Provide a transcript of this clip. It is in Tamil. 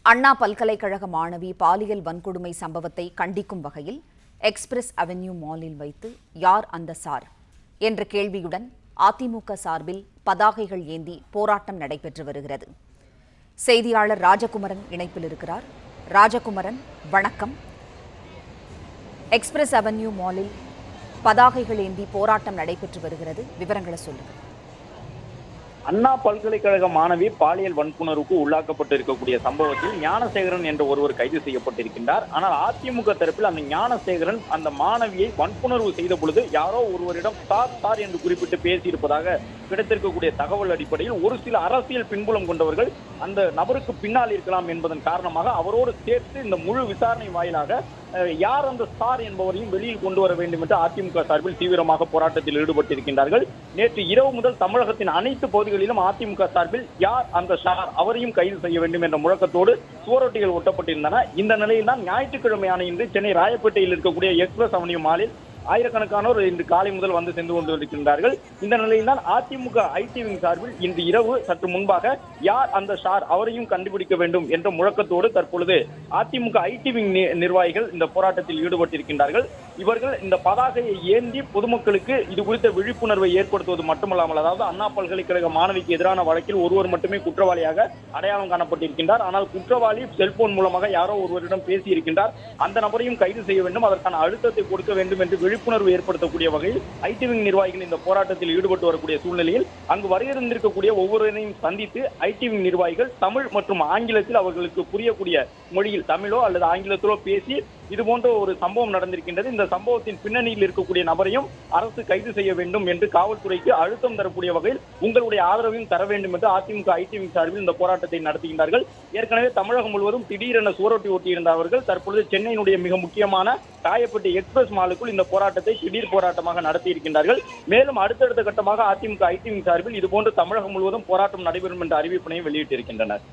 அண்ணா பல்கலைக்கழக மாணவி பாலியல் வன்கொடுமை சம்பவத்தை கண்டிக்கும் வகையில் எக்ஸ்பிரஸ் அவென்யூ மாலில் வைத்து யார் அந்த சார் என்ற கேள்வியுடன் அதிமுக சார்பில் பதாகைகள் ஏந்தி போராட்டம் நடைபெற்று வருகிறது. செய்தியாளர் ராஜகுமரன் இணைப்பில் இருக்கிறார். ராஜகுமரன், வணக்கம். எக்ஸ்பிரஸ் அவென்யூ மாலில் பதாகைகள் ஏந்தி போராட்டம் நடைபெற்று வருகிறது, விவரங்களை சொல்லுங்கள். அண்ணா பல்கலைக்கழக மாணவி பாலியல் வன்புணர்வுக்கு உள்ளாக்கப்பட்டு இருக்கக்கூடிய சம்பவத்தில் ஞானசேகரன் என்ற ஒருவர் கைது செய்யப்பட்டிருக்கின்றார். ஆனால் அதிமுக தரப்பில் அந்த ஞானசேகரன் அந்த மாணவியை வன்புணர்வு செய்த பொழுது யாரோ ஒருவரிடம் சார் என்று குறிப்பிட்டு பேசியிருப்பதாக கிடைத்திருக்கக்கூடிய தகவல் அடிப்படையில் ஒரு சில அரசியல் பின்புலம் கொண்டவர்கள் அந்த நபருக்கு பின்னால் இருக்கலாம் என்பதன் காரணமாக அவரோடு சேர்த்து இந்த முழு விசாரணை வாயிலாக யார் அந்த சார் என்பவரையும் வெளியில் கொண்டு வர வேண்டும் என்று அதிமுக சார்பில் தீவிரமாக போராட்டத்தில் ஈடுபட்டிருக்கின்றார்கள். நேற்று இரவு முதல் தமிழகத்தின் அனைத்து பகுதிகளிலும் அதிமுக சார்பில் யார் அந்த சார் அவரையும் கைது செய்ய வேண்டும் என்ற முழக்கத்தோடு சுவரொட்டிகள் ஒட்டப்பட்டிருந்தன. இந்த நிலையில் தான் ஞாயிற்றுக்கிழமையான இன்று சென்னை ராயப்பேட்டையில் இருக்கக்கூடிய எக்ஸ்பிரஸ் அவென்யூ மாலில் ஆயிரக்கணக்கானோர் இன்று காலை முதல் வந்து சென்று கொண்டிருக்கின்றார்கள். இந்த நிலையில் தான் அதிமுக ஐடி விங் சார்பில் இன்று இரவு சற்று முன்பாக யார் அந்த சார் அவரையும் கண்டுபிடிக்க வேண்டும் என்ற முழக்கத்தோடு தற்பொழுது அதிமுக ஐடி விங் நிர்வாகிகள் இந்த போராட்டத்தில் ஈடுபட்டிருக்கின்றார்கள். இவர்கள் இந்த பதாகையை ஏந்தி பொதுமக்களுக்கு இது குறித்த விழிப்புணர்வை ஏற்படுத்துவது மட்டுமல்லாமல், அதாவது அண்ணா பல்கலைக்கழக மாணவிக்கு எதிரான வழக்கில் ஒருவர் மட்டுமே குற்றவாளியாக அடையாளம் காணப்பட்டிருக்கின்றார். ஆனால் குற்றவாளி செல்போன் மூலமாக யாரோ ஒருவரிடம் பேசியிருக்கின்றார். அந்த நபரையும் கைது செய்ய வேண்டும், அதற்கான அழுத்தத்தை கொடுக்க வேண்டும் என்று விழிப்புணர்வு ஏற்படுத்தக்கூடிய வகையில் ஐடி விங் நிர்வாகிகள் இந்த போராட்டத்தில் ஈடுபட்டு வரக்கூடிய சூழ்நிலையில் அங்கு வருகின்றிருக்கக்கூடிய ஒவ்வொருவரையும் சந்தித்து ஐடி விங் நிர்வாகிகள் தமிழ் மற்றும் ஆங்கிலத்தில் அவர்களுக்கு புரியக்கூடிய மொழியில் தமிழோ அல்லது ஆங்கிலத்திலோ பேசி இதுபோன்ற ஒரு சம்பவம் நடந்திருக்கின்றது, இந்த சம்பவத்தின் பின்னணியில் இருக்கக்கூடிய நபரையும் அரசு கைது செய்ய வேண்டும் என்று காவல்துறைக்கு அழுத்தம் தரக்கூடிய வகையில் உங்களுடைய ஆதரவையும் தர வேண்டும் என்று அதிமுக ஐடி விங் சார்பில் இந்த போராட்டத்தை நடத்துகின்றார்கள். ஏற்கனவே தமிழகம் முழுவதும் திடீரென சுவரொட்டி ஒட்டியிருந்தவர்கள் தற்பொழுது சென்னையினுடைய மிக முக்கியமான ராயப்பேட்டை எக்ஸ்பிரஸ் மாலுக்குள் இந்த போராட்டத்தை திடீர் போராட்டமாக நடத்தி இருக்கின்றார்கள். மேலும் அடுத்தடுத்த கட்டமாக அதிமுக ஐடி விங் சார்பில் இதுபோன்று தமிழகம் முழுவதும் போராட்டம் நடைபெறும் என்ற அறிவிப்பினையும் வெளியிட்டிருக்கின்றனர்.